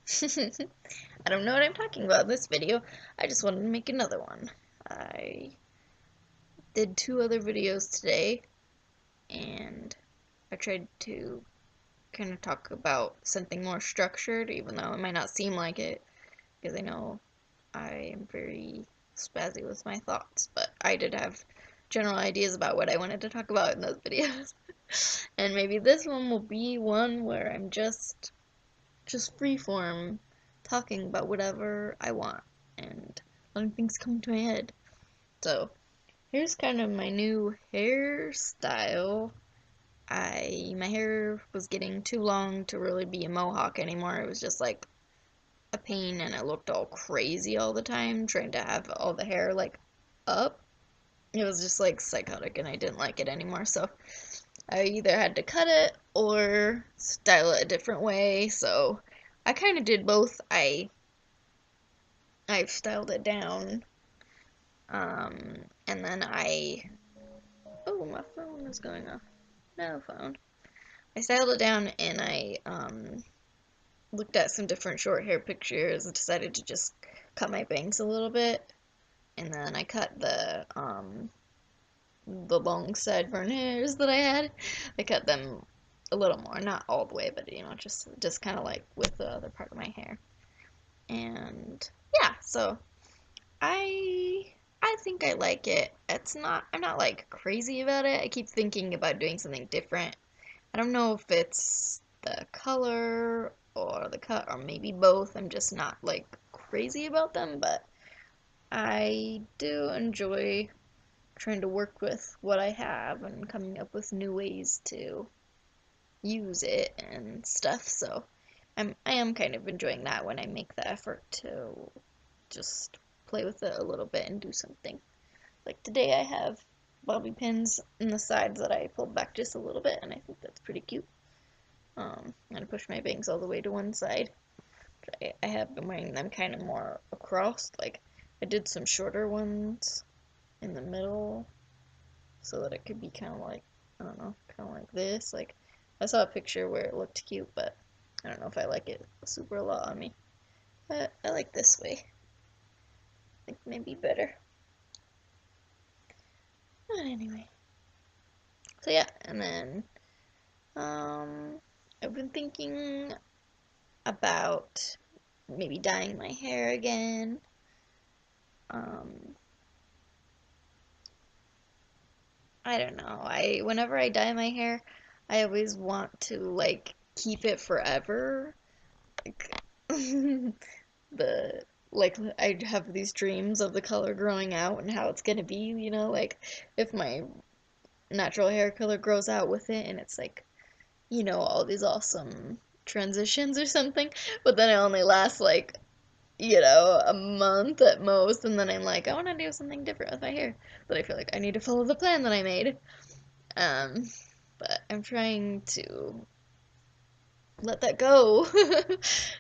I don't know what I'm talking about in this video. I just wanted to make another one. I did 2 other videos today, and I tried to kind of talk about something more structured, even though it might not seem like it, because I know I am very spazzy with my thoughts, but I did have general ideas about what I wanted to talk about in those videos. And maybe this one will be one where I'm just freeform talking about whatever I want and letting things come to my head. So here's kind of my new hairstyle. My hair was getting too long to really be a mohawk anymore. It was just like a pain, and it looked all crazy all the time trying to have all the hair like up. It was just like psychotic, and I didn't like it anymore. So I either had to cut it or style it a different way. So I kind of did both. I've styled it down, and then oh, my phone is going off. No phone. I styled it down, and I looked at some different short hair pictures and decided to just cut my bangs a little bit, and then I cut the long sideburn hairs that I had. I cut them a little more, not all the way, but just kind of like with the other part of my hair. And yeah, so I I think I like it. I'm not like crazy about it. I keep thinking about doing something different. I don't know if it's the color or the cut or maybe both. I'm just not like crazy about them, but I do enjoy trying to work with what I have and coming up with new ways to use it and stuff. So I am kind of enjoying that when I make the effort to just play with it a little bit and do something. Like today I have bobby pins in the sides that I pulled back just a little bit, and I think that's pretty cute. I'm gonna push my bangs all the way to one side. I have been wearing them kind of more across, like I did some shorter ones in the middle so that it could be kind of like, I don't know, kind of like this. Like, I saw a picture where it looked cute, but I don't know if I like it super a lot on me. But I like this way. I think maybe better. But anyway. So yeah, and then I've been thinking about maybe dyeing my hair again. Um, I don't know. Whenever I dye my hair, I always want to like keep it forever. Like the like I have these dreams of the color growing out and how it's gonna be, like if my natural hair color grows out with it and it's like, all these awesome transitions or something, but then it only lasts like, a month at most, and then I'm like, I want to do something different with my hair, but I feel like I need to follow the plan that I made. Um, but I'm trying to let that go.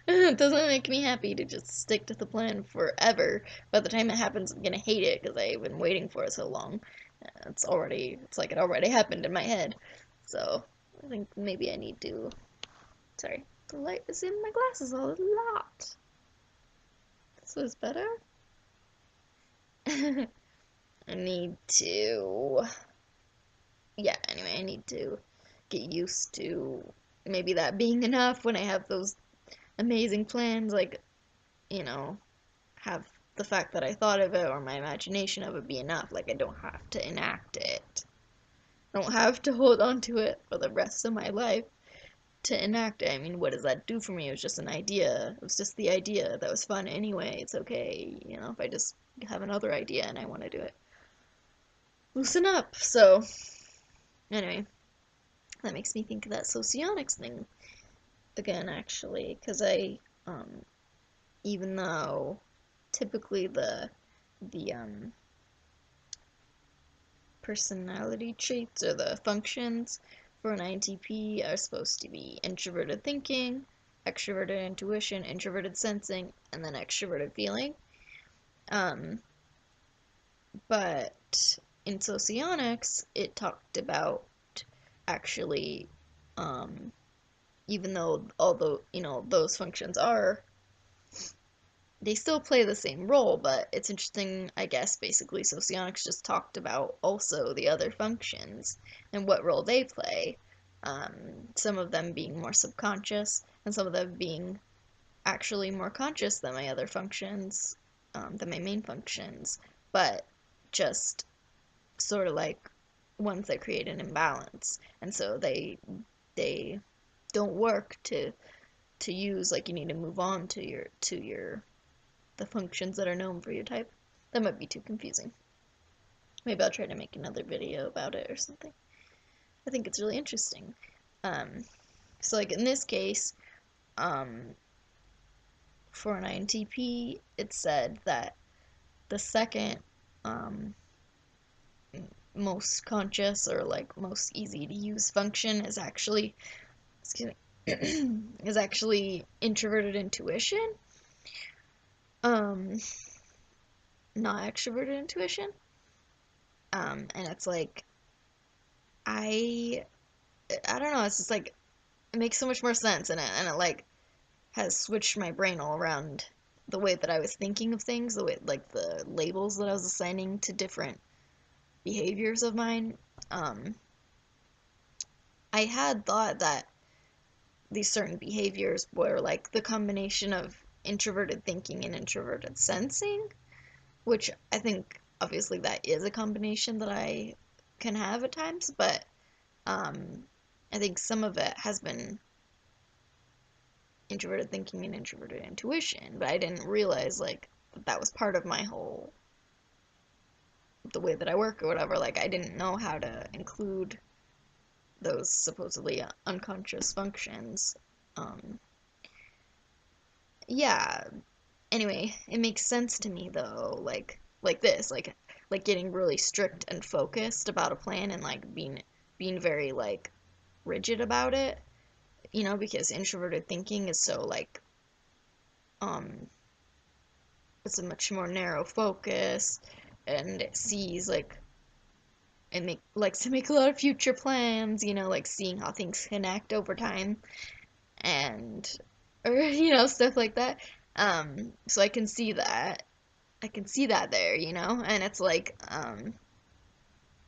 It doesn't make me happy to just stick to the plan forever. By the time it happens, I'm gonna hate it because I've been waiting for it so long. It's like it already happened in my head. So I think maybe I need to. Sorry, the light is in my glasses a lot. This is better. I need to. Yeah, anyway, I need to get used to maybe that being enough when I have those amazing plans, like, you know, have the fact that I thought of it or my imagination of it be enough. Like, I don't have to enact it. I don't have to hold on to it for the rest of my life to enact it. I mean, what does that do for me? It was just an idea. It was just the idea that was fun anyway. It's okay, if I just have another idea and I want to do it. Loosen up. So, anyway, that makes me think of that socionics thing again, actually, because even though typically the personality traits or the functions for an INTp are supposed to be introverted thinking, extroverted intuition, introverted sensing, and then extroverted feeling. Um, but in Socionics, it talked about actually, even though although those functions are they still play the same role, but it's interesting, I guess, basically Socionics just talked about also the other functions and what role they play. Some of them being more subconscious, and some of them being actually more conscious than my other functions, than my main functions, but just sort of like ones that create an imbalance. And so they don't work to use, like you need to move on to your the functions that are known for your type. That might be too confusing. Maybe I'll try to make another video about it or something. I think it's really interesting. So like in this case, for an INTp, it said that the second most conscious or like most easy to use function is actually, excuse me, is actually introverted intuition. Not extroverted intuition. And it's like I I don't know, it's just like it makes so much more sense, and it like has switched my brain all around the way that I was thinking of things, the way like the labels that I was assigning to different behaviors of mine. I had thought that these certain behaviors were like the combination of introverted thinking and introverted sensing, which I think obviously that is a combination that I can have at times, but I think some of it has been introverted thinking and introverted intuition, but I didn't realize like that was part of my whole the way that I work or whatever. Like I didn't know how to include those supposedly unconscious functions. Um, yeah. Anyway, it makes sense to me though. Like this, like getting really strict and focused about a plan and like being very like rigid about it. You know, because introverted thinking is so like um it's a much more narrow focus, and it sees like it likes to make a lot of future plans, you know, like seeing how things connect over time, and or stuff like that. So I can see that there, and it's like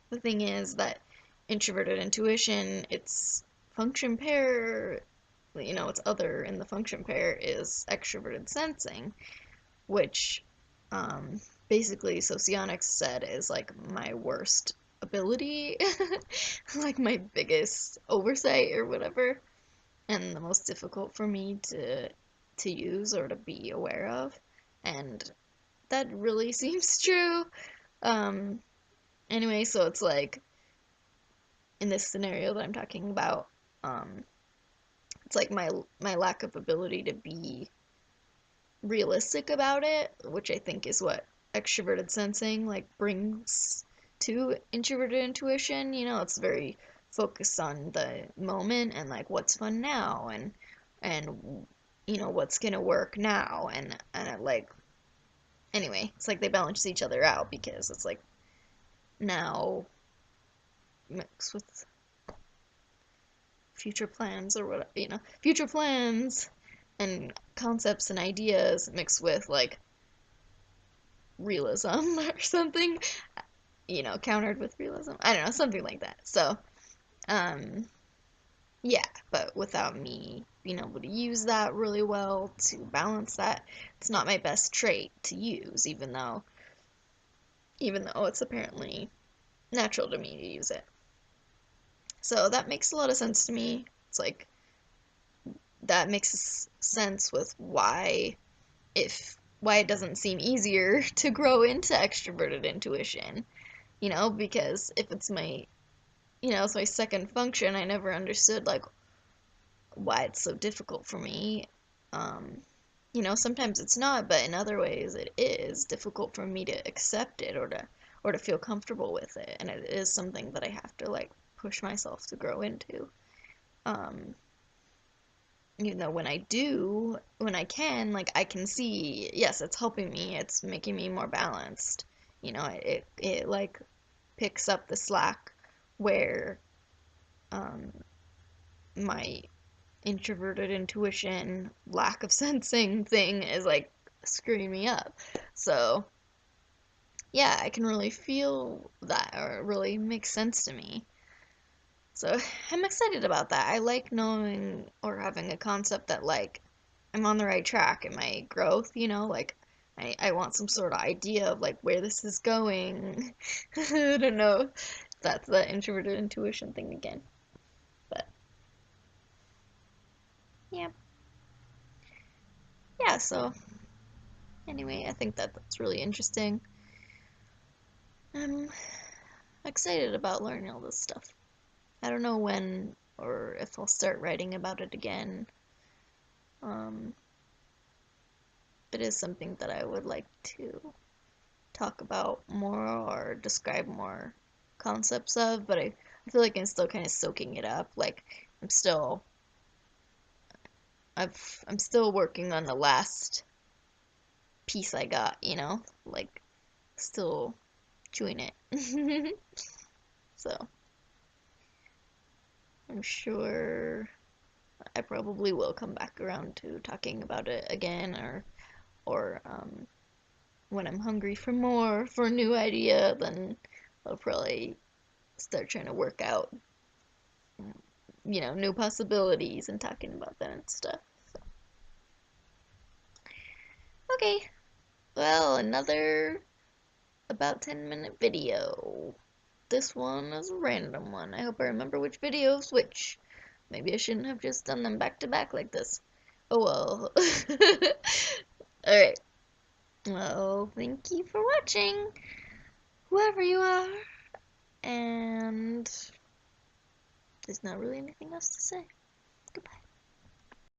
the thing is that introverted intuition, its function pair, its other in the function pair is extroverted sensing, which um, basically Socionics said is like my worst ability, like my biggest oversight or whatever, and the most difficult for me to use or to be aware of, and that really seems true. Um, anyway, so it's like in this scenario that I'm talking about, um, it's like my lack of ability to be realistic about it, which I think is what extroverted sensing like brings to introverted intuition. It's very focused on the moment and like what's fun now, and what's gonna work now, and it, like anyway, it's like they balance each other out because it's like now mixed with future plans or what, future plans and concepts and ideas mixed with like realism or something, countered with realism. I don't know, something like that. So, um, yeah, but without me being able to use that really well to balance that, it's not my best trait to use, even though it's apparently natural to me to use it. So that makes a lot of sense to me. It's like that makes sense with why it doesn't seem easier to grow into extroverted intuition, because if it's my second function, I never understood like why it's so difficult for me. Um, sometimes it's not, but in other ways it is difficult for me to accept it or to feel comfortable with it, and it is something that I have to like push myself to grow into. Um, when I do, when I can, like I can see, yes, it's helping me. It's making me more balanced. It like picks up the slack where um, my introverted intuition, lack of sensing thing is like screwing me up. So, yeah, I can really feel that, or it really makes sense to me. So, I'm excited about that. I like knowing or having a concept that, like, I'm on the right track in my growth, like, I want some sort of idea of, like, where this is going. I don't know. That's the introverted intuition thing again. But, yeah. Yeah, so, anyway, I think that that's really interesting. I'm excited about learning all this stuff. I don't know when or if I'll start writing about it again. Um, it is something that I would like to talk about more or describe more concepts of, but I feel like I'm still kind of soaking it up. Like I'm still I'm still working on the last piece I got, like still chewing it. So I'm sure I probably will come back around to talking about it again, or when I'm hungry for more, for a new idea, then I'll probably start trying to work out, new possibilities and talking about them and stuff. So, okay, well, another about 10-minute video. This one is a random one. I hope I remember which video is which. Maybe I shouldn't have just done them back to back like this. Oh well. Alright. Well, thank you for watching, whoever you are. And there's not really anything else to say.